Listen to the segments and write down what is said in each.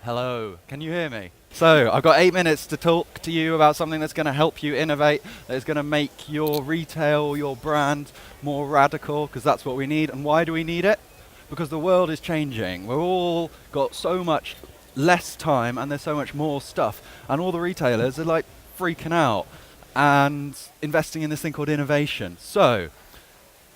Hello, can you hear me? So, I've got 8 minutes to talk to you about something that's going to help you innovate, that is going to make your retail, your brand more radical, because that's what we need. And why do we need it? Because the world is changing. We've all got so much less time and there's so much more stuff. And all the retailers are like freaking out and investing in this thing called innovation. So,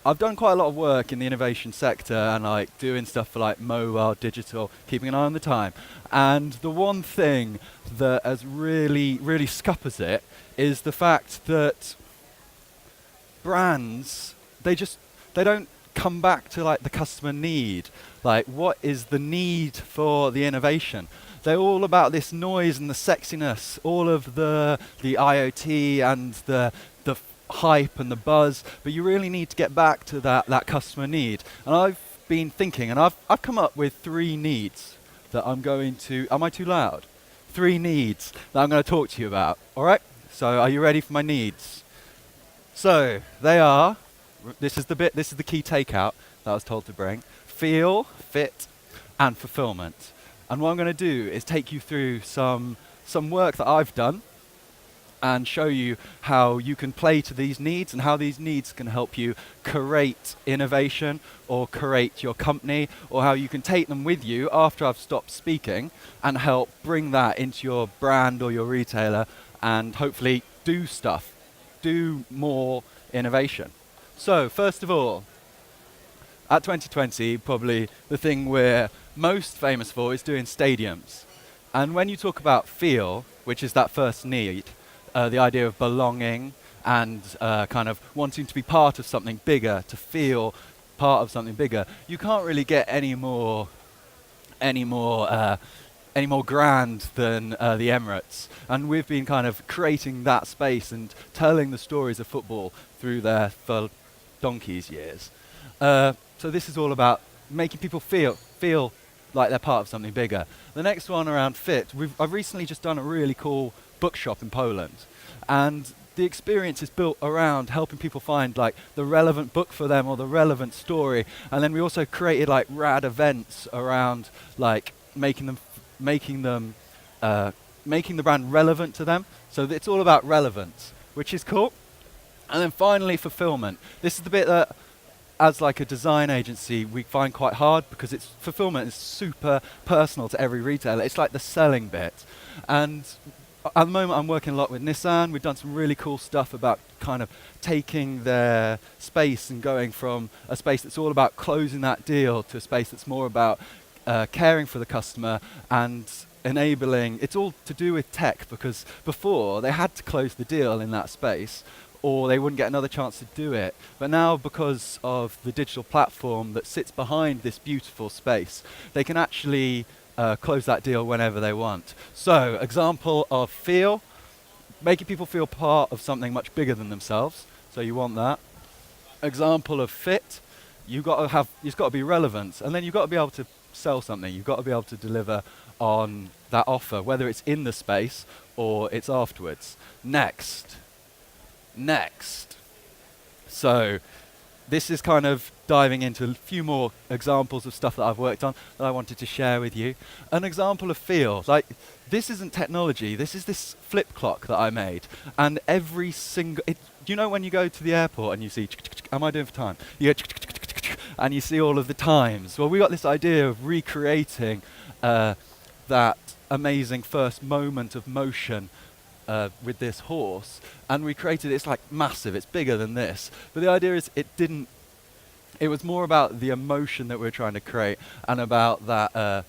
I've done quite a lot of work in the innovation sector and like doing stuff for like mobile, digital, keeping an eye on the time. And the one thing that has really scuppers it is the fact that brands, they don't come back to like the customer need. Like what is the need for the innovation? They're all about this noise and the sexiness, all of the IoT and the hype and the buzz, but you really need to get back to that customer need. And I've been thinking, and I've come up with 3 needs that I'm going to, am I too loud? 3 needs that I'm going to talk to you about, all right? So are you ready for my needs? So they are, this is the key takeout that I was told to bring: feel, fit, and fulfillment. And what I'm going to do is take you through some work that I've done and show you how you can play to these needs and how these needs can help you create innovation or create your company, or how you can take them with you after I've stopped speaking and help bring that into your brand or your retailer and hopefully do more innovation. So first of all, at 2020, probably the thing we're most famous for is doing stadiums. And when you talk about feel, which is that first need, the idea of belonging and kind of wanting to be part of something bigger, to feel part of something bigger, you can't really get any more grand than the Emirates. And we've been kind of creating that space and telling the stories of football through there for donkey's years. So this is all about making people feel like they're part of something bigger. The next one around fit, I've recently just done a really cool bookshop in Poland, and the experience is built around helping people find like the relevant book for them or the relevant story. And then we also created like rad events around like making the brand relevant to them. So it's all about relevance, which is cool. And then finally, fulfillment. This is the bit that, as like a design agency, we find quite hard because fulfillment is super personal to every retailer. It's like the selling bit. And at the moment, I'm working a lot with Nissan. We've done some really cool stuff about kind of taking their space and going from a space that's all about closing that deal to a space that's more about caring for the customer and enabling. It's all to do with tech, because before they had to close the deal in that space or they wouldn't get another chance to do it. But now, because of the digital platform that sits behind this beautiful space, they can actually close that deal whenever they want. So, example of feel, making people feel part of something much bigger than themselves. So you want that. Example of fit, it's got to be relevant, and then you've got to be able to sell something. You've got to be able to deliver on that offer, whether it's in the space or it's afterwards. Next. So this is kind of diving into a few more examples of stuff that I've worked on that I wanted to share with you. An example of feel, like this isn't technology, this is this flip clock that I made. And every single, do you know when you go to the airport and you see, am I doing for time? You go, and you see all of the times. Well, we got this idea of recreating that amazing first moment of motion with this horse, and we created it's like massive, it's bigger than this, but the idea is it was more about the emotion that we're trying to create, and about that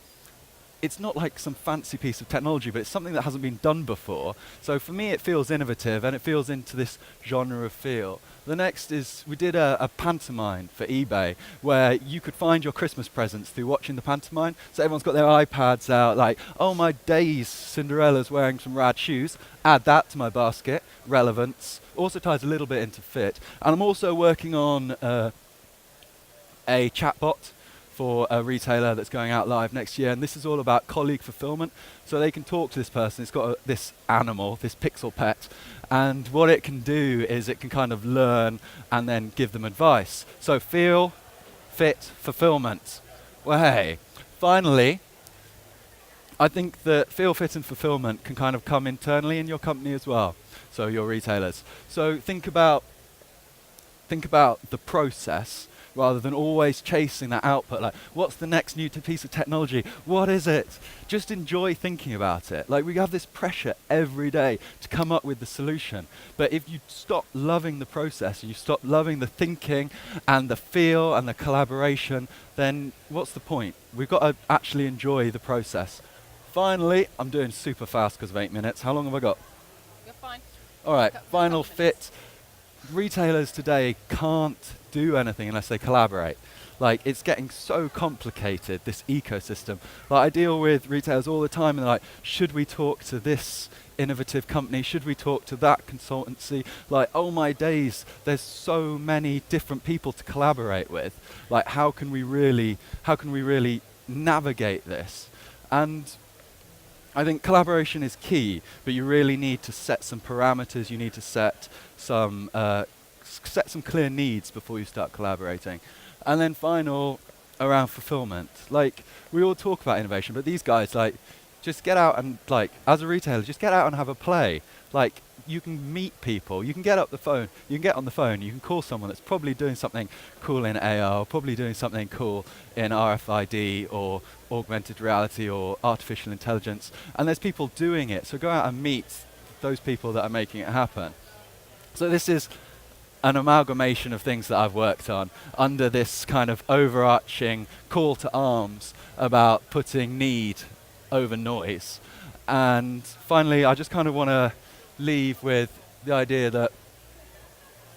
it's not like some fancy piece of technology, but it's something that hasn't been done before. So for me it feels innovative and it feels into this genre of feel. The next is we did a pantomime for eBay where you could find your Christmas presents through watching the pantomime. So everyone's got their iPads out like, oh my days, Cinderella's wearing some rad shoes. Add that to my basket. Relevance. Also ties a little bit into fit. And I'm also working on a chatbot for a retailer that's going out live next year, and this is all about colleague fulfillment. So they can talk to this person. It's got this animal, this pixel pet, and what it can do is it can kind of learn and then give them advice. So feel, fit, fulfillment. Well, hey, finally, I think that feel, fit, and fulfillment can kind of come internally in your company as well, so your retailers. So think about the process rather than always chasing that output. Like, what's the next new piece of technology? What is it? Just enjoy thinking about it. Like, we have this pressure every day to come up with the solution. But if you stop loving the process, you stop loving the thinking and the feel and the collaboration, then what's the point? We've got to actually enjoy the process. Finally, I'm doing super fast because of 8 minutes. How long have I got? You're fine. All right, final fit. Retailers today can't do anything unless they collaborate. Like, it's getting so complicated, this ecosystem. Like, I deal with retailers all the time and they're like, should we talk to this innovative company? Should we talk to that consultancy? Like, oh my days, there's so many different people to collaborate with. Like, how can we really navigate this? And I think collaboration is key, but you really need to set some parameters. You need to set some clear needs before you start collaborating. And then final, around fulfillment. Like, we all talk about innovation, but these guys, like, just get out and, like, as a retailer, just get out and have a play. Like, you can meet people, you can get on the phone, you can call someone that's probably doing something cool in AR, probably doing something cool in RFID or augmented reality or artificial intelligence, and there's people doing it. So go out and meet those people that are making it happen. So this is an amalgamation of things that I've worked on under this kind of overarching call to arms about putting need over noise. And finally, I just kind of want to leave with the idea that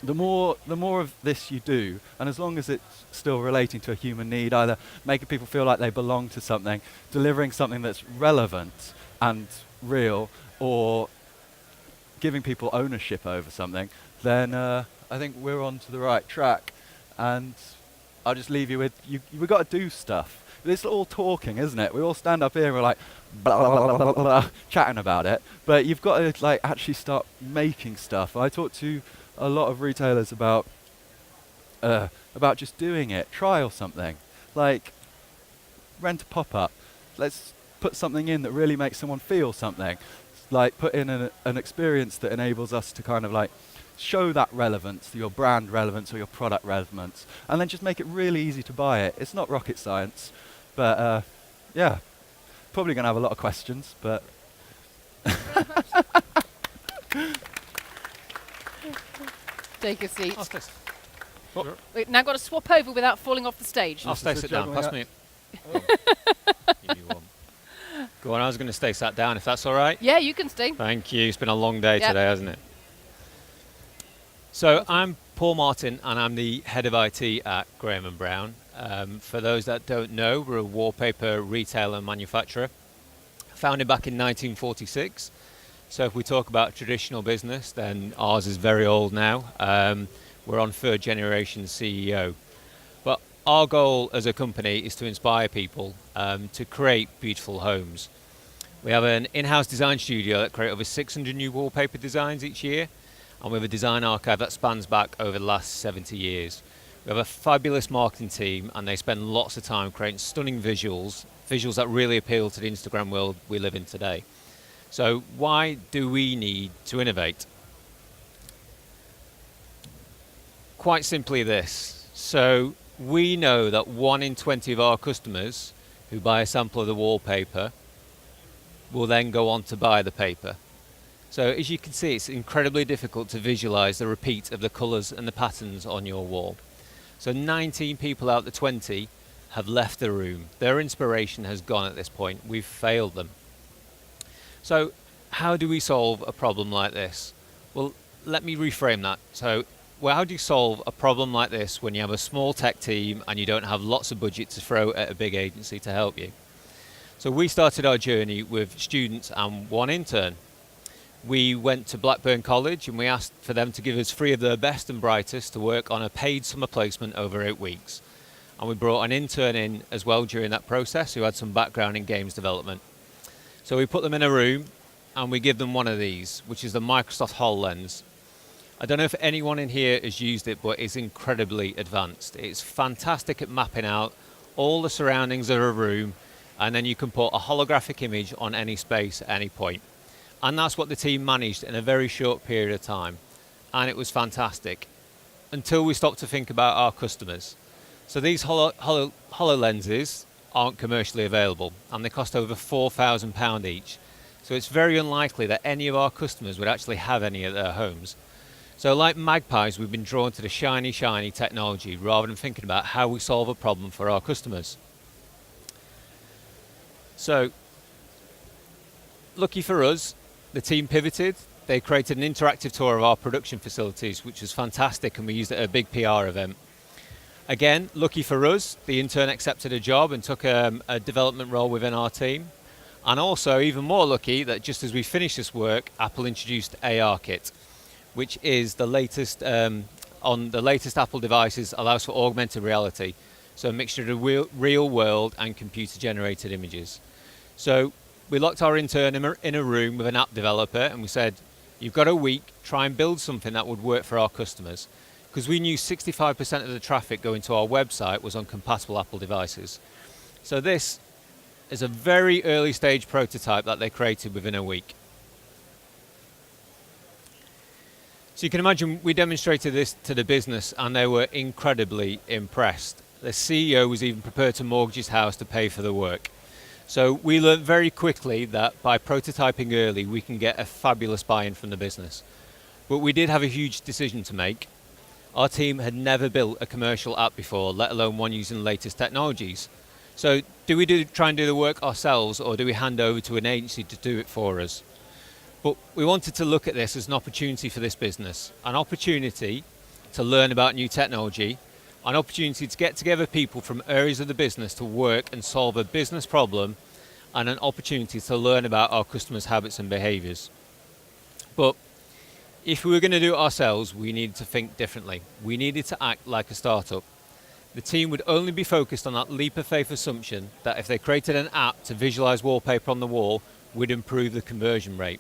the more of this you do, and as long as it's still relating to a human need, either making people feel like they belong to something, delivering something that's relevant and real, or giving people ownership over something, then I think we're on to the right track. And I'll just leave you with, we've got to do stuff. It's all talking, isn't it? We all stand up here and we're like, blah, blah, blah, blah, blah, chatting about it. But you've got to, like, actually start making stuff. I talk to a lot of retailers about just doing it. Trial something. Like, rent a pop-up. Let's put something in that really makes someone feel something. Like, put in an experience that enables us to kind of, like, show that relevance, your brand relevance or your product relevance, and then just make it really easy to buy it. It's not rocket science, but yeah, probably going to have a lot of questions, but take a seat. I'll stay. We've now got to swap over without falling off the stage. I'll stay sit down. Pass me. Oh. Give you one. Go on, I was going to stay sat down if that's all right. Yeah, you can stay. Thank you. It's been a long day today, hasn't it? So I'm Paul Martin, and I'm the head of IT at Graham & Brown. For those that don't know, we're a wallpaper retailer and manufacturer, founded back in 1946. So if we talk about traditional business, then ours is very old now. We're on third generation CEO. But our goal as a company is to inspire people to create beautiful homes. We have an in-house design studio that creates over 600 new wallpaper designs each year, and we have a design archive that spans back over the last 70 years. We have a fabulous marketing team, and they spend lots of time creating stunning visuals that really appeal to the Instagram world we live in today. So why do we need to innovate? Quite simply this. So we know that 1 in 20 of our customers who buy a sample of the wallpaper will then go on to buy the paper. So as you can see, it's incredibly difficult to visualize the repeat of the colors and the patterns on your wall. So 19 people out of the 20 have left the room. Their inspiration has gone at this point. We've failed them. So how do we solve a problem like this? Well, let me reframe that. So how do you solve a problem like this when you have a small tech team and you don't have lots of budget to throw at a big agency to help you? So we started our journey with students and 1 intern. We went to Blackburn College and we asked for them to give us 3 of their best and brightest to work on a paid summer placement over 8 weeks. And we brought an intern in as well during that process who had some background in games development. So we put them in a room and we give them one of these, which is the Microsoft HoloLens. I don't know if anyone in here has used it, but it's incredibly advanced. It's fantastic at mapping out all the surroundings of a room and then you can put a holographic image on any space at any point. And that's what the team managed in a very short period of time. And it was fantastic until we stopped to think about our customers. So these HoloLenses aren't commercially available, and they cost over £4,000 each. So it's very unlikely that any of our customers would actually have any at their homes. So like magpies, we've been drawn to the shiny technology rather than thinking about how we solve a problem for our customers. So, lucky for us, the team pivoted. They created an interactive tour of our production facilities, which was fantastic, and we used it at a big PR event. Again, lucky for us, the intern accepted a job and took a development role within our team. And also, even more lucky, that just as we finished this work, Apple introduced ARKit, which is the latest, on the latest Apple devices, allows for augmented reality. So a mixture of real world and computer-generated images. So we locked our intern in a room with an app developer, and we said, you've got a week, try and build something that would work for our customers. Because we knew 65% of the traffic going to our website was on compatible Apple devices. So this is a very early stage prototype that they created within a week. So you can imagine we demonstrated this to the business and they were incredibly impressed. The CEO was even prepared to mortgage his house to pay for the work. So we learned very quickly that by prototyping early, we can get a fabulous buy-in from the business. But we did have a huge decision to make. Our team had never built a commercial app before, let alone one using the latest technologies. So do we try and do the work ourselves, or do we hand over to an agency to do it for us? But we wanted to look at this as an opportunity for this business, an opportunity to learn about new technology, an opportunity to get together people from areas of the business to work and solve a business problem, and an opportunity to learn about our customers' habits and behaviours. But if we were going to do it ourselves, we needed to think differently. We needed to act like a startup. The team would only be focused on that leap of faith assumption that if they created an app to visualize wallpaper on the wall, would improve the conversion rate.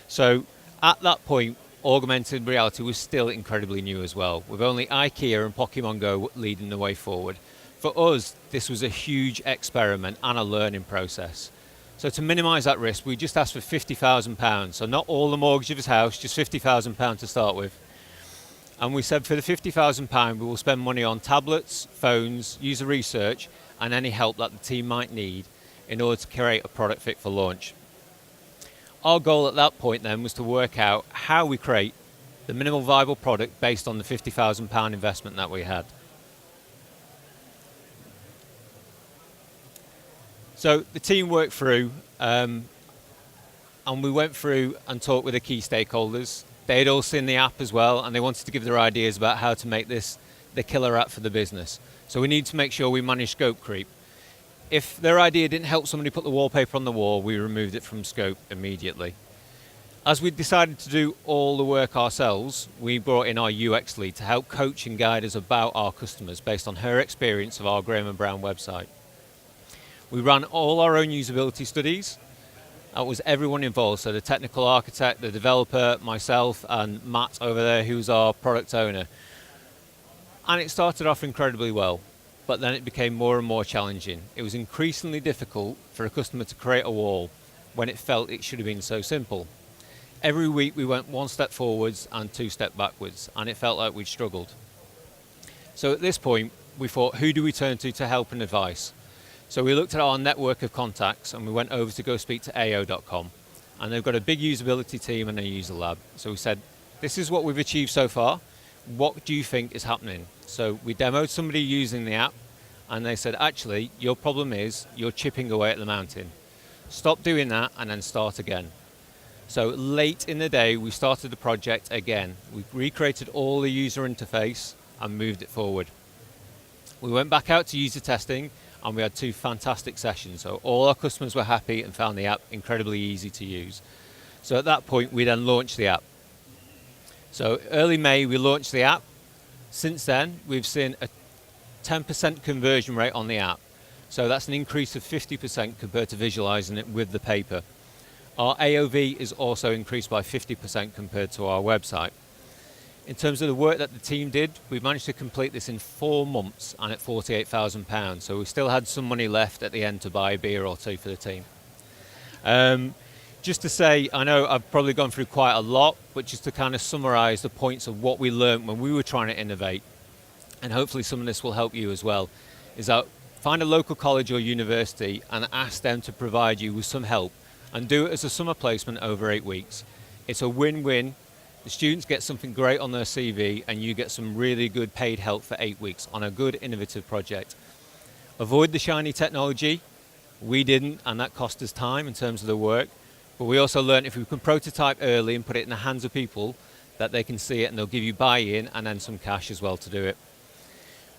So at that point, augmented reality was still incredibly new as well, with only IKEA and Pokemon Go leading the way forward. For us, this was a huge experiment and a learning process. So to minimise that risk, we just asked for £50,000. So not all the mortgage of his house, just £50,000 to start with. And we said for the £50,000, we will spend money on tablets, phones, user research, and any help that the team might need in order to create a product fit for launch. Our goal at that point then was to work out how we create the minimal viable product based on the £50,000 investment that we had. So the team worked through, and we went through and talked with the key stakeholders. They had all seen the app as well, and they wanted to give their ideas about how to make this the killer app for the business. So we need to make sure we manage scope creep. If their idea didn't help somebody put the wallpaper on the wall, we removed it from scope immediately. As we decided to do all the work ourselves, we brought in our UX lead to help coach and guide us about our customers based on her experience of our Graham & Brown website. We ran all our own usability studies. That was everyone involved, so the technical architect, the developer, myself, and Matt over there, who's our product owner. And it started off incredibly well, but then it became more and more challenging. It was increasingly difficult for a customer to create a wall when it felt it should have been so simple. Every week we went one step forwards and two steps backwards, and it felt like we'd struggled. So at this point, we thought, who do we turn to help and advice? So we looked at our network of contacts and we went over to go speak to AO.com, and they've got a big usability team and a user lab. So we said, this is what we've achieved so far. What do you think is happening? So we demoed somebody using the app, and they said, actually, your problem is you're chipping away at the mountain. Stop doing that and then start again. So late in the day, we started the project again. We recreated all the user interface and moved it forward. We went back out to user testing, and we had 2 fantastic sessions. So all our customers were happy and found the app incredibly easy to use. So at that point, we then launched the app. So early May, we launched the app. Since then, we've seen a 10% conversion rate on the app. So that's an increase of 50% compared to visualizing it with the paper. Our AOV is also increased by 50% compared to our website. In terms of the work that the team did, we managed to complete this in 4 months and at £48,000. So we still had some money left at the end to buy a beer or two for the team. Just to say, I know I've probably gone through quite a lot, but just to kind of summarise the points of what we learned when we were trying to innovate, and hopefully some of this will help you as well, is that find a local college or university and ask them to provide you with some help, and do it as a summer placement over 8 weeks. It's a win-win. The students get something great on their CV, and you get some really good paid help for 8 weeks on a good innovative project. Avoid the shiny technology. We didn't, and that cost us time in terms of the work. But we also learned if we can prototype early and put it in the hands of people, that they can see it and they'll give you buy-in and then some cash as well to do it.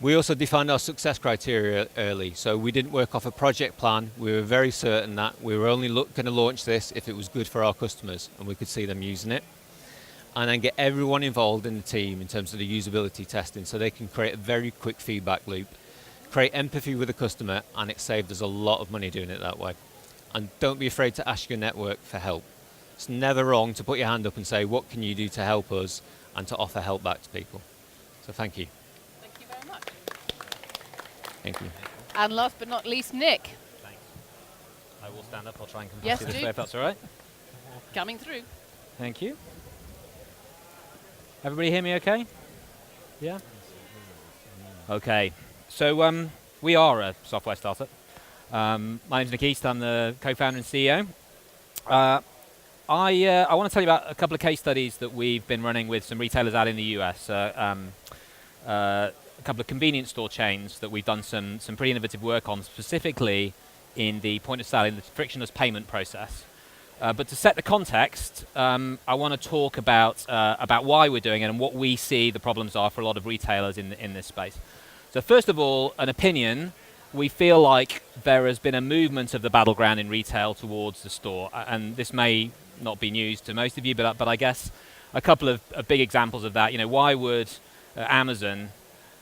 We also defined our success criteria early, so we didn't work off a project plan. We were very certain that we were only going to launch this if it was good for our customers and we could see them using it. And then get everyone involved in the team in terms of the usability testing so they can create a very quick feedback loop, create empathy with the customer, and it saved us a lot of money doing it that way. And don't be afraid to ask your network for help. It's never wrong to put your hand up and say, what can you do to help us, and to offer help back to people. So thank you. Thank you very much. Thank you. And last but not least, Nick. Thanks. I will stand up. I'll try and come Yes, this do. way if that's all right. Coming through. Thank you. Everybody hear me okay? Yeah? Okay. So we are a software startup. My name's Nick East. I'm the co-founder and CEO. I want to tell you about a couple of case studies that we've been running with some retailers out in the US. A couple of convenience store chains that we've done some pretty innovative work on, specifically in the point of sale, in the frictionless payment process. But to set the context, I want to talk about why we're doing it and what we see the problems are for a lot of retailers in this space. So first of all, an opinion. We feel like there has been a movement of the battleground in retail towards the store, and this may not be news to most of you, but I guess a couple of big examples of that. You know, why would Amazon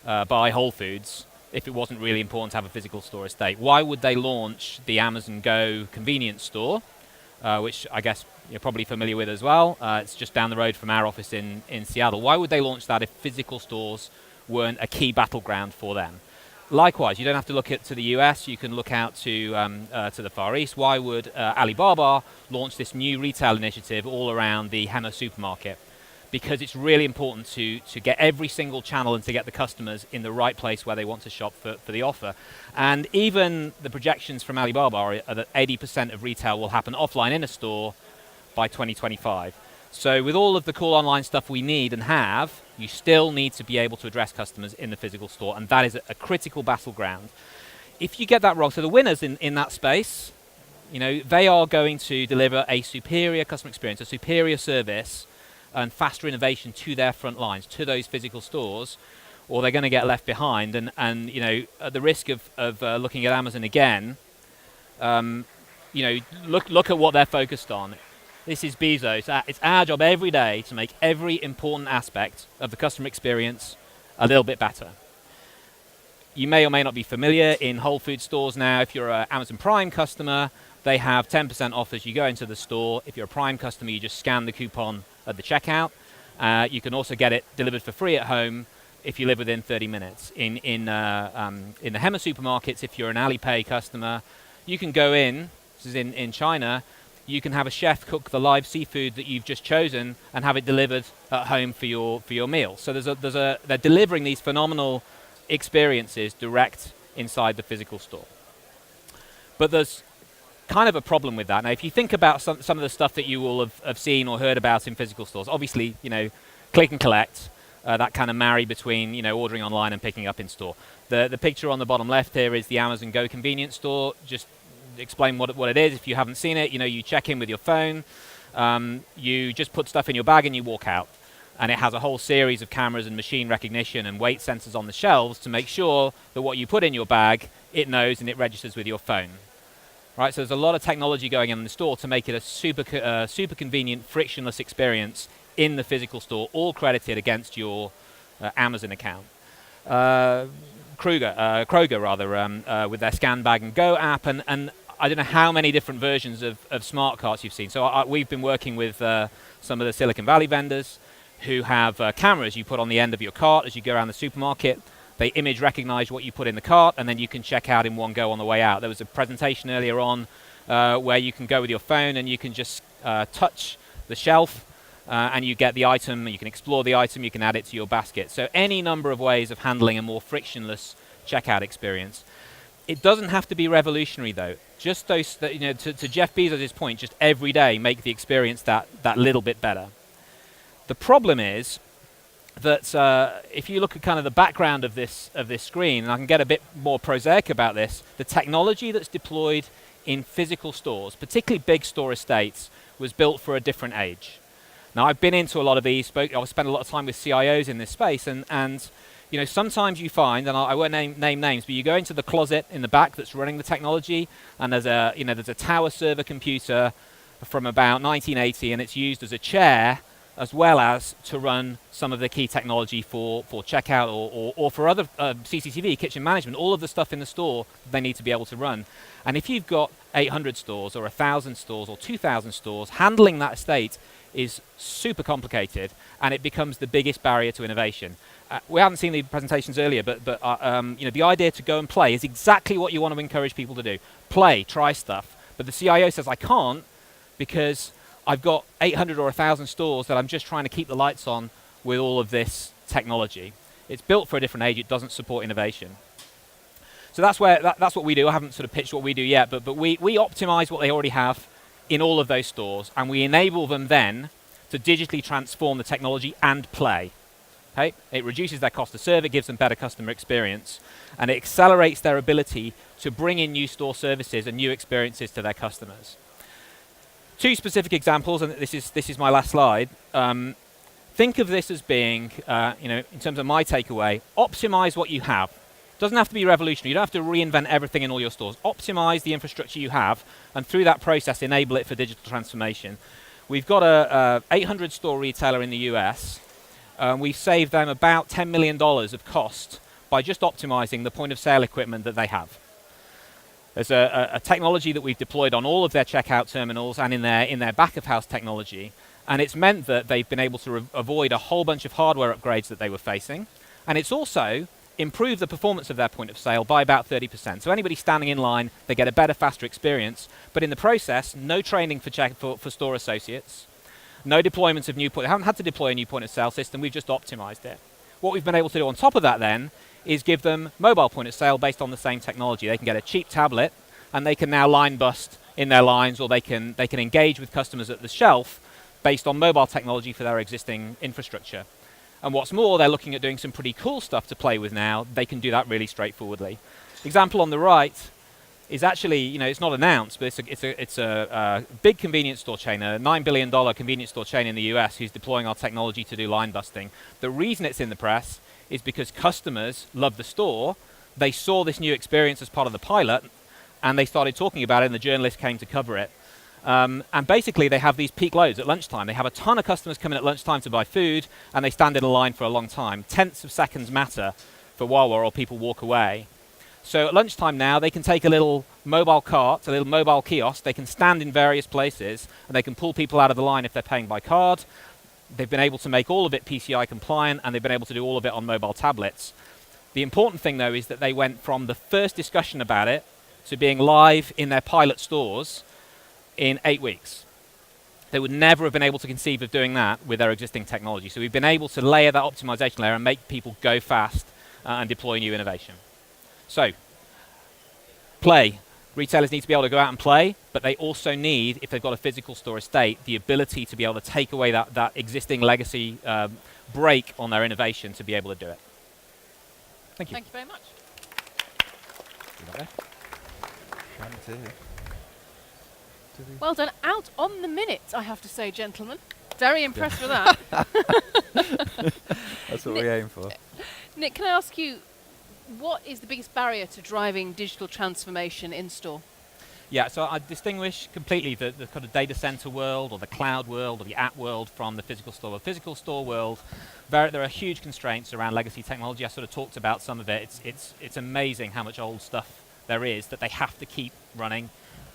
buy Whole Foods if it wasn't really important to have a physical store estate? Why would they launch the Amazon Go convenience store, which I guess you're probably familiar with as well? It's just down the road from our office in Seattle. Why would they launch that if physical stores weren't a key battleground for them? Likewise, you don't have to look to the US, you can look out to the Far East. Why would Alibaba launch this new retail initiative all around the Hema supermarket? Because it's really important to get every single channel and to get the customers in the right place where they want to shop for the offer. And even the projections from Alibaba are that 80% of retail will happen offline in a store by 2025. So with all of the cool online stuff we need and have, you still need to be able to address customers in the physical store, and that is a critical battleground. If you get that wrong, so the winners in that space, you know, they are going to deliver a superior customer experience, a superior service, and faster innovation to their front lines, to those physical stores, or they're going to get left behind. And you know, at the risk of looking at Amazon again, you know, look at what they're focused on. This is Bezos. It's our job every day to make every important aspect of the customer experience a little bit better. You may or may not be familiar, in Whole Foods stores now, if you're an Amazon Prime customer, they have 10% off as you go into the store. If you're a Prime customer, you just scan the coupon at the checkout. You can also get it delivered for free at home if you live within 30 minutes. In the Hema supermarkets, if you're an Alipay customer, you can go in, this is in China, you can have a chef cook the live seafood that you've just chosen and have it delivered at home for your meal. So they're delivering these phenomenal experiences direct inside the physical store. But there's kind of a problem with that. Now, if you think about some of the stuff that you will have seen or heard about in physical stores, obviously, you know, click and collect, that kind of marry between, you know, ordering online and picking up in store. The picture on the bottom left here is the Amazon Go convenience store. Just explain what it is. If you haven't seen it, you know, you check in with your phone, you just put stuff in your bag and you walk out. And it has a whole series of cameras and machine recognition and weight sensors on the shelves to make sure that what you put in your bag, it knows and it registers with your phone. Right, so there's a lot of technology going on in the store to make it a super convenient, frictionless experience in the physical store, all credited against your Amazon account. Kroger, with their Scan Bag and Go app, and I don't know how many different versions of smart carts you've seen. So we've been working with some of the Silicon Valley vendors who have cameras you put on the end of your cart as you go around the supermarket. They image recognize what you put in the cart, and then you can check out in one go on the way out. There was a presentation earlier on where you can go with your phone and you can just touch the shelf and you get the item, you can explore the item, you can add it to your basket. So any number of ways of handling a more frictionless checkout experience. It doesn't have to be revolutionary though. Just those, to Jeff Bezos' point, just every day make the experience that little bit better. The problem is that if you look at kind of the background of this screen, and I can get a bit more prosaic about this, the technology that's deployed in physical stores, particularly big store estates, was built for a different age. Now, I've been into a lot of these. I've spent a lot of time with CIOs in this space, and sometimes you find, and I won't name names, but you go into the closet in the back that's running the technology, and there's a tower server computer from about 1980, and it's used as a chair as well as to run some of the key technology for checkout or for other CCTV, kitchen management, all of the stuff in the store they need to be able to run. And if you've got 800 stores or 1,000 stores or 2,000 stores, handling that estate is super complicated, and it becomes the biggest barrier to innovation. We haven't seen the presentations earlier, but the idea to go and play is exactly what you want to encourage people to do. Play, try stuff. But the CIO says, I can't because I've got 800 or 1,000 stores that I'm just trying to keep the lights on with all of this technology. It's built for a different age. It doesn't support innovation. So that's what we do. I haven't sort of pitched what we do yet, but we optimize what they already have in all of those stores, and we enable them then to digitally transform the technology and play. Okay? It reduces their cost to serve, it gives them better customer experience, and it accelerates their ability to bring in new store services and new experiences to their customers. Two specific examples, and this is my last slide. Think of this as being, in terms of my takeaway, optimize what you have. Doesn't have to be revolutionary. You don't have to reinvent everything in all your stores. Optimize the infrastructure you have, and through that process, enable it for digital transformation. We've got a 800 store retailer in the US. We've saved them about $10 million of cost by just optimizing the point of sale equipment that they have. There's a technology that we've deployed on all of their checkout terminals and in their back of house technology, and it's meant that they've been able to avoid a whole bunch of hardware upgrades that they were facing, and it's also improved the performance of their point of sale by about 30%. So anybody standing in line, they get a better, faster experience, but in the process, no training for store associates, no deployment of new point. They haven't had to deploy a new point of sale system. We've just optimized it. What we've been able to do on top of that then is give them mobile point of sale based on the same technology. They can get a cheap tablet, and they can now line bust in their lines, or they can engage with customers at the shelf based on mobile technology for their existing infrastructure. And what's more, they're looking at doing some pretty cool stuff to play with now. They can do that really straightforwardly. Example on the right is actually, it's not announced, but it's a big convenience store chain, a $9 billion convenience store chain in the US who's deploying our technology to do line busting. The reason it's in the press is because customers love the store. They saw this new experience as part of the pilot, and they started talking about it, and the journalists came to cover it. And basically, they have these peak loads at lunchtime. They have a ton of customers come in at lunchtime to buy food, and they stand in a line for a long time. Tenths of seconds matter for Wawa, or people walk away. So at lunchtime now, they can take a little mobile cart, a little mobile kiosk. They can stand in various places, and they can pull people out of the line if they're paying by card. They've been able to make all of it PCI compliant, and they've been able to do all of it on mobile tablets. The important thing, though, is that they went from the first discussion about it to being live in their pilot stores in 8 weeks. They would never have been able to conceive of doing that with their existing technology. So we've been able to layer that optimization layer and make people go fast and deploy new innovation. So, play. Retailers need to be able to go out and play, but they also need, if they've got a physical store estate, the ability to be able to take away that existing legacy break on their innovation to be able to do it. Thank you. Thank you very much. Well done. Out on the minute, I have to say, gentlemen. Very impressed with that. That's what we aim for. Nick, can I ask you, what is the biggest barrier to driving digital transformation in store? Yeah, so I distinguish completely the kind of data center world or the cloud world or the app world from the physical store. The physical store world, there are huge constraints around legacy technology. I sort of talked about some of it. It's amazing how much old stuff there is that they have to keep running.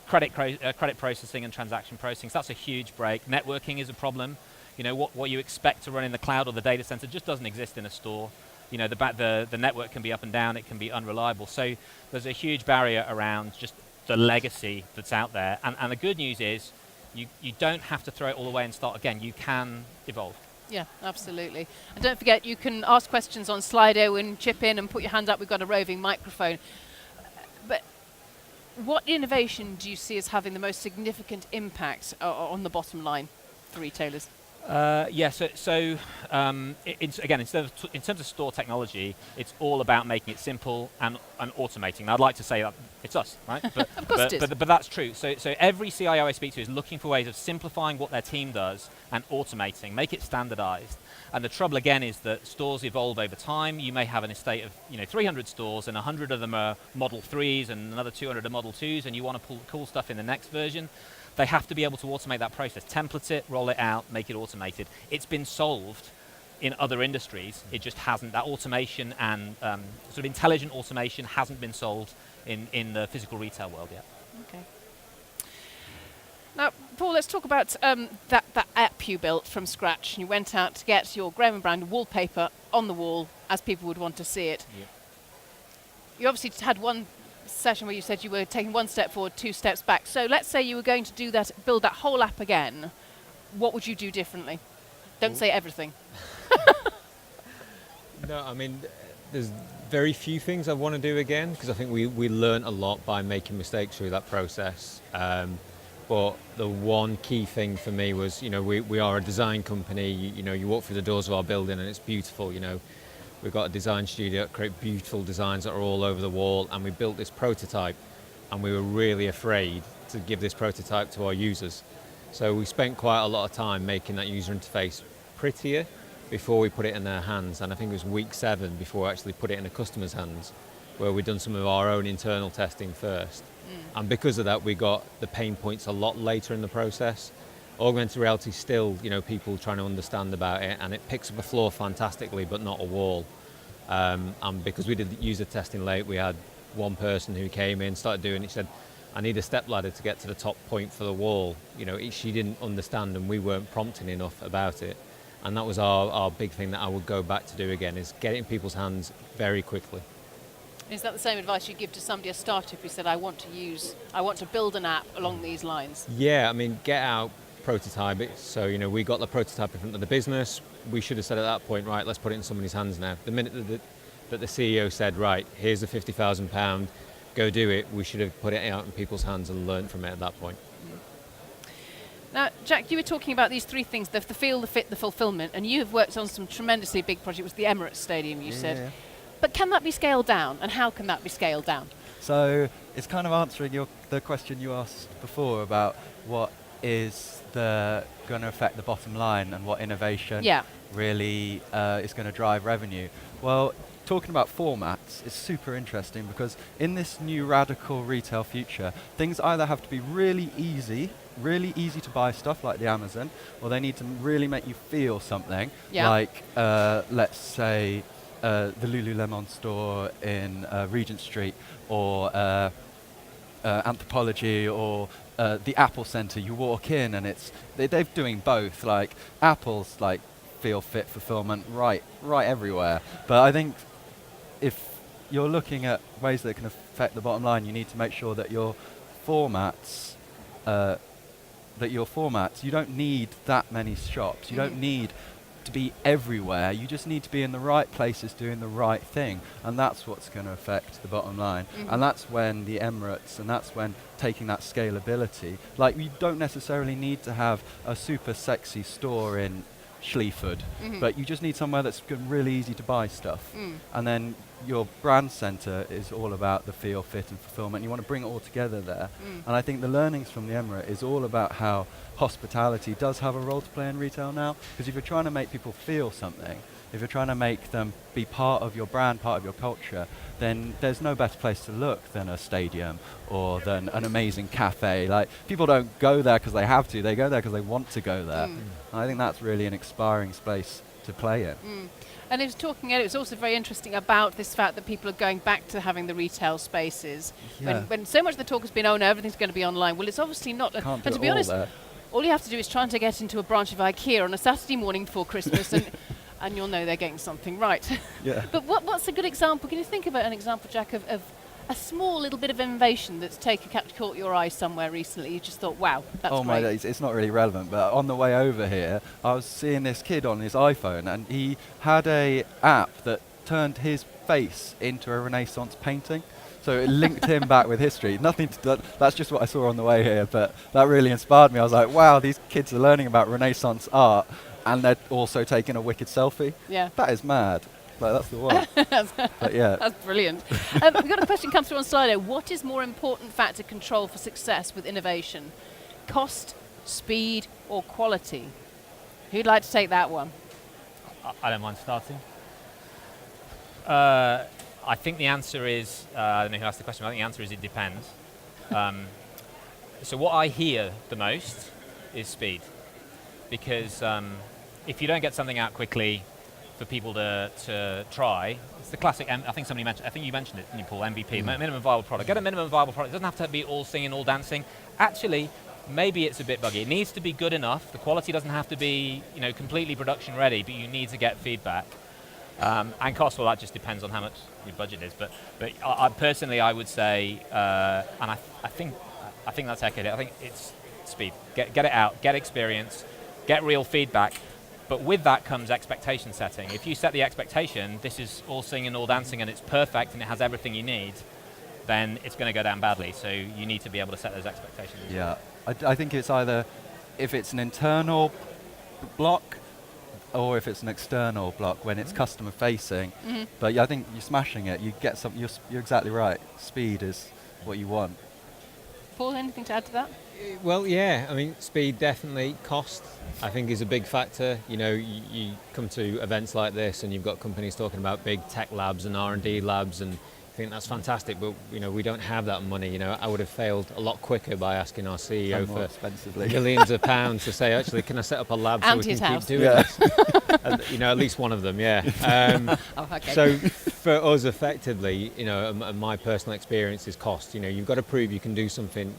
Credit processing and transaction processing, so that's a huge break. Networking is a problem. You know, what you expect to run in the cloud or the data center just doesn't exist in a store. You know, the network can be up and down, it can be unreliable. So there's a huge barrier around just the legacy that's out there. And the good news is you don't have to throw it all away and start again. You can evolve. Yeah, absolutely. And don't forget, you can ask questions on Slido and chip in and put your hand up. We've got a roving microphone. But what innovation do you see as having the most significant impact on the bottom line for retailers? Again, in terms of store technology, it's all about making it simple and automating. Now, I'd like to say that it's us, right? But, Of course it is. But that's true. So every CIO I speak to is looking for ways of simplifying what their team does and automating, make it standardized. And the trouble again is that stores evolve over time. You may have an estate of 300 stores, and 100 of them are Model 3s, and another 200 are Model 2s, and you want to pull cool stuff in the next version. They have to be able to automate that process, template it, roll it out, make it automated. It's been solved in other industries. It just hasn't. That automation and sort of intelligent automation hasn't been solved in the physical retail world yet. Okay. Now, Paul, let's talk about that app you built from scratch. You went out to get your Graham brand wallpaper on the wall as people would want to see it. Yep. You obviously had one session where you said you were taking one step forward, two steps back. So let's say you were going to do that, build that whole app again. What would you do differently? Don't say everything. No, I mean, there's very few things I want to do again, because I think we learn a lot by making mistakes through that process. But the one key thing for me was, we are a design company. You walk through the doors of our building and it's beautiful. We've got a design studio that create beautiful designs that are all over the wall, and we built this prototype, and we were really afraid to give this prototype to our users. So we spent quite a lot of time making that user interface prettier before we put it in their hands, and I think it was week 7 before we actually put it in a customer's hands, where we'd done some of our own internal testing first. And because of that, we got the pain points a lot later in the process. Augmented reality still, people trying to understand about it, and it picks up a floor fantastically, but not a wall. And because we did user testing late, we had one person who came in, started doing it, said, I need a step ladder to get to the top point for the wall. She didn't understand, and we weren't prompting enough about it. And that was our big thing that I would go back to do again, is get it in people's hands very quickly. Is that the same advice you give to somebody, a startup who said, I want to build an app along these lines? Yeah, I mean, get out, prototype it. So, we got the prototype in front of the business. We should have said at that point, right, let's put it in somebody's hands now. The minute that the CEO said, right, here's the £50,000, go do it, we should have put it out in people's hands and learned from it at that point. Now, Jack, you were talking about these 3 things, the feel, the fit, the fulfillment, and you have worked on some tremendously big projects. It was the Emirates Stadium, you said. But can that be scaled down, and how can that be scaled down? So it's kind of answering the question you asked before about what is going to affect the bottom line and what innovation really is going to drive revenue. Well, talking about formats is super interesting, because in this new radical retail future, things either have to be really easy to buy stuff like the Amazon, or they need to really make you feel something, like let's say the Lululemon store in Regent Street, or Anthropologie, or the Apple Centre. You walk in and they're doing both. Like Apple's like feel, fit, fulfillment right everywhere. But I think if you're looking at ways that can affect the bottom line, you need to make sure that your formats, you don't need that many shops. You don't need to be everywhere. You just need to be in the right places doing the right thing, and that's what's going to affect the bottom line. And that's when the Emirates, and that's when taking that scalability, like you don't necessarily need to have a super sexy store in Sleaford, but you just need somewhere that's really easy to buy stuff. And then your brand center is all about the feel, fit and fulfillment. You want to bring it all together there. And I think the learnings from the Emirate is all about how hospitality does have a role to play in retail now, because if you're trying to make people feel something, if you're trying to make them be part of your brand, part of your culture, then there's no better place to look than a stadium or than an amazing cafe. Like, people don't go there because they have to, they go there because they want to go there. And I think that's really an inspiring space to play in. And it was also very interesting about this fact that people are going back to having the retail spaces. When so much of the talk has been, oh no, everything's going to be online. Well, it's obviously not. Can't and do to be it all honest, there. all you have to do is try to get into a branch of IKEA on a Saturday morning before Christmas, and you'll know they're getting something right. Yeah. But what's a good example? Can you think about an example, Jack, of a small little bit of innovation that's caught your eye somewhere recently? You just thought, wow, that's Oh my great. days, it's not really relevant, but on the way over here, I was seeing this kid on his iPhone, and he had a app that turned his face into a Renaissance painting. So it linked him back with history. Nothing to do, that's just what I saw on the way here, but that really inspired me. I was like, wow, these kids are learning about Renaissance art, and they're also taking a wicked selfie. Yeah. That is mad. Like, that's the one. But yeah. That's brilliant. We've got a question come through on Slido. What is more important factor control for success with innovation? Cost, speed, or quality? Who'd like to take that one? I don't mind starting. I think the answer is, I don't know who asked the question, but I think the answer is it depends. So what I hear the most is speed. Because if you don't get something out quickly for people to try, it's the classic, I think you mentioned it, didn't you, Paul, MVP, minimum viable product. Get a minimum viable product. It doesn't have to be all singing, all dancing. Actually, maybe it's a bit buggy. It needs to be good enough. The quality doesn't have to be, completely production ready, but you need to get feedback. And cost, well, that just depends on how much your budget is. But I personally, I would say, and I think that's echoed it. I think it's speed. Get it out, get experience, get real feedback. But with that comes expectation setting. If you set the expectation, this is all singing, all dancing, and it's perfect, and it has everything you need, then it's going to go down badly. So you need to be able to set those expectations. Yeah. I think it's either, if it's an internal block, or if it's an external block when it's customer facing. But yeah, I think you're smashing it. You get some. You're exactly right. Speed is what you want. Paul, anything to add to that? Well, yeah. I mean, speed definitely. Cost, I think, is a big factor. You come to events like this, and you've got companies talking about big tech labs and R&D labs, and I think that's fantastic. But we don't have that money. I would have failed a lot quicker by asking our CEO And more for expensively. millions of pounds to say, actually, can I set up a lab so And we his can house. keep doing this? At least one of them, yeah. Oh, okay. So for us, effectively, my personal experience is cost. You've got to prove you can do something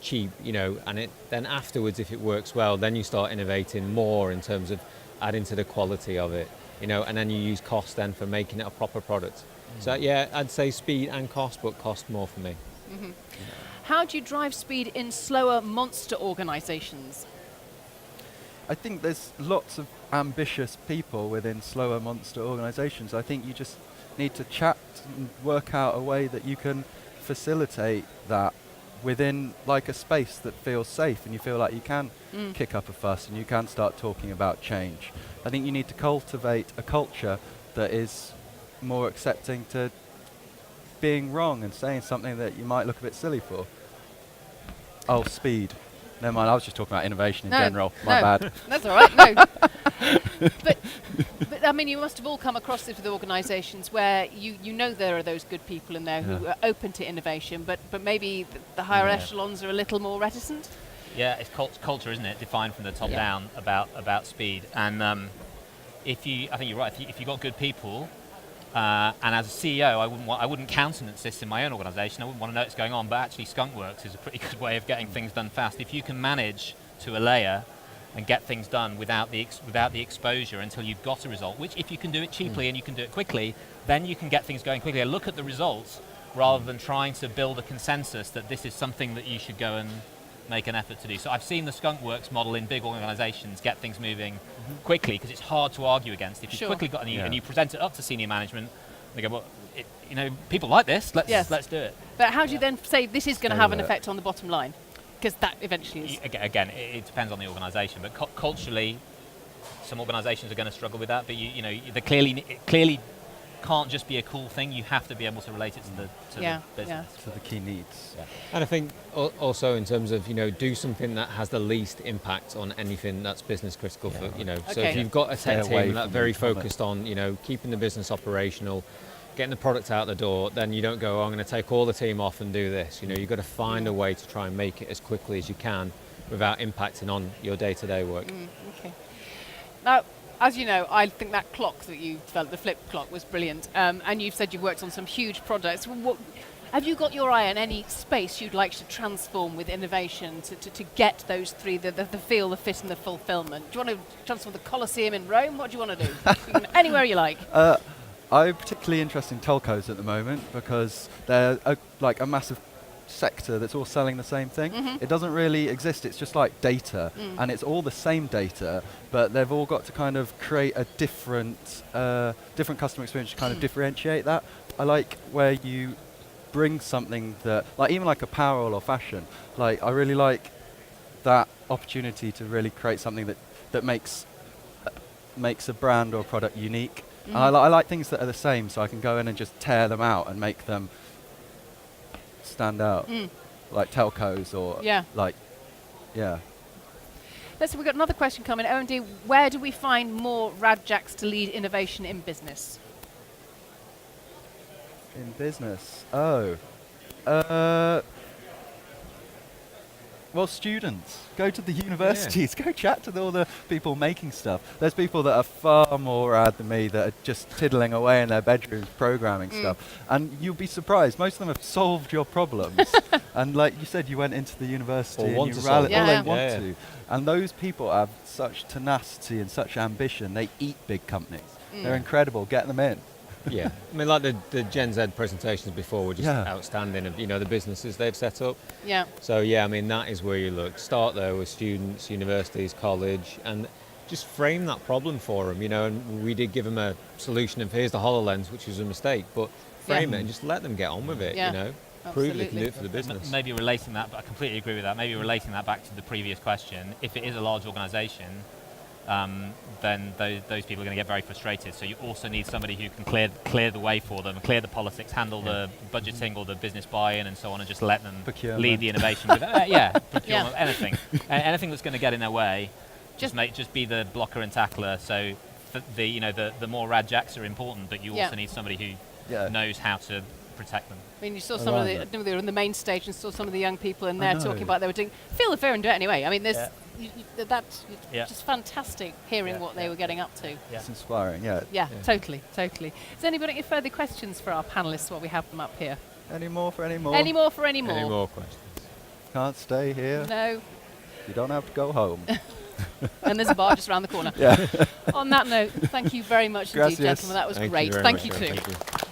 cheap, and then afterwards, if it works well, then you start innovating more in terms of adding to the quality of it, and then you use cost then for making it a proper product. So yeah, I'd say speed and cost, but cost more for me. How do you drive speed in slower monster organisations? I think there's lots of ambitious people within slower monster organisations. I think you just need to chat and work out a way that you can facilitate that within like a space that feels safe, and you feel like you can kick up a fuss and you can start talking about change. I think you need to cultivate a culture that is more accepting to being wrong and saying something that you might look a bit silly for. Oh, speed. Never mind, I was just talking about innovation in general. My bad. That's all right. No. but I mean, you must have all come across this with organisations where you know there are those good people in there who are open to innovation, but maybe the higher echelons are a little more reticent. Yeah, it's culture, isn't it? Defined from the top down about speed. And I think you're right. If you've got good people, and as a CEO, I wouldn't countenance this in my own organisation. I wouldn't want to know what's going on. But actually, Skunkworks is a pretty good way of getting things done fast. If you can manage to a layer and get things done without the exposure until you've got a result, which if you can do it cheaply and you can do it quickly, then you can get things going quickly. Look at the results rather than trying to build a consensus that this is something that you should go and make an effort to do. So I've seen the Skunkworks model in big organisations get things moving quickly, because it's hard to argue against. If you've quickly got and you present it up to senior management, they go, well, people like this, let's do it. But how do you then say this is going to have an effect on the bottom line? Because that eventually is... Again, it depends on the organisation, but culturally, some organisations are going to struggle with that, but they clearly can't just be a cool thing. You have to be able to relate it to the business. To the key needs. Yeah. And I think also in terms of, do something that has the least impact on anything that's business critical for, So if you've got a tech team that's very focused on, keeping the business operational, getting the product out the door, then you don't go, I'm going to take all the team off and do this. You've got to find a way to try and make it as quickly as you can without impacting on your day-to-day work. Okay. Now, as you know, I think that clock that you developed, the flip clock, was brilliant. And you've said you've worked on some huge projects. Have you got your eye on any space you'd like to transform with innovation to get those three, the feel, the fit and the fulfillment? Do you want to transform the Colosseum in Rome? What do you want to do? You can- anywhere you like. I'm particularly interested in telcos at the moment because they're like a massive sector that's all selling the same thing. It doesn't really exist. It's just like data, and it's all the same data, but they've all got to kind of create a different customer experience to kind of differentiate that. I like where you bring something that, like even like apparel or fashion, like I really like that opportunity to really create something that makes a brand or product unique. And I like things that are the same, so I can go in and just tear them out and make them stand out, like telcos or like, yeah. We've got another question coming. OMD, where do we find more Radjacks to lead innovation in business? In business, well, students. Go to the universities. Go chat to all the people making stuff. There's people that are far more rad than me that are just tiddling away in their bedrooms programming stuff. And you'll be surprised. Most of them have solved your problems. And like you said, you went into the university Or and want you to solve rallied. it. Or Yeah. they want to. And those people have such tenacity and such ambition. They eat big companies. They're incredible. Get them in. Yeah, I mean, like the Gen Z presentations before were just Yeah. outstanding. Of the businesses they've set up. Yeah. So yeah, I mean that is where you look. Start there with students, universities, college, and just frame that problem for them. And we did give them a solution of here's the HoloLens, which was a mistake, but frame it and just let them get on with it. Yeah. Prove they can Absolutely. do it for the business. Maybe relating that, but I completely agree with that. Maybe relating that back to the previous question. If it is a large organisation, then those people are going to get very frustrated. So you also need somebody who can clear the way for them, clear the politics, handle the budgeting or the business buy-in and so on, and just let them Procurement. lead the innovation. With, procurement, anything that's going to get in their way. Just be the blocker and tackler. So the more Radjacks are important, but you also need somebody who knows how to protect them. I mean, you saw some of the, they were on the main stage and saw some of the young people in there talking about they were doing, feel the fear and do it anyway. I mean, there's that's just fantastic hearing what they were getting up to. It's inspiring, yeah. Yeah, totally. Is anybody got any further questions for our panellists while we have them up here? Any more for any more? Any more for any more? Any more questions? Can't stay here. No. You don't have to go home. And there's a bar just around the corner. Yeah. On that note, thank you very much Gracias. indeed, gentlemen. That was great. very Thank much. you too. Thank you.